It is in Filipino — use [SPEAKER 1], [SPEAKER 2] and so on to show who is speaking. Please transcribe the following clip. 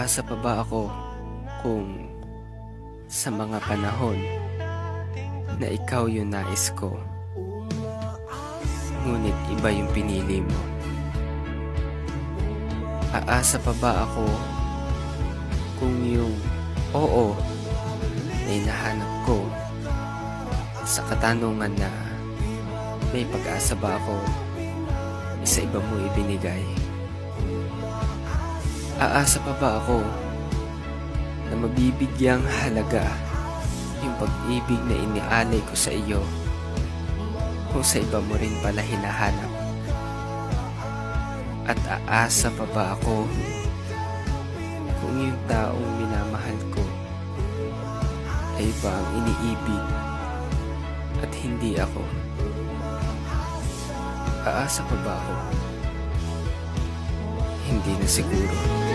[SPEAKER 1] Aasa pa ba ako kung sa mga panahon na ikaw yung nais ko, ngunit iba yung pinili mo? Aasa pa ba ako kung yung oo na hinahanap ko sa katanungan na may pag-asa ba ako sa iba mo ibinigay? Aasa pa ba ako na mabibigyang halaga yung pag-ibig na inialay ko sa iyo kung sa iba mo rin pala hinahanap? At aasa pa ba ako kung yung taong minamahal ko ay iba ang iniibig at hindi ako? Aasa pa ba ako? Hindi na siguro.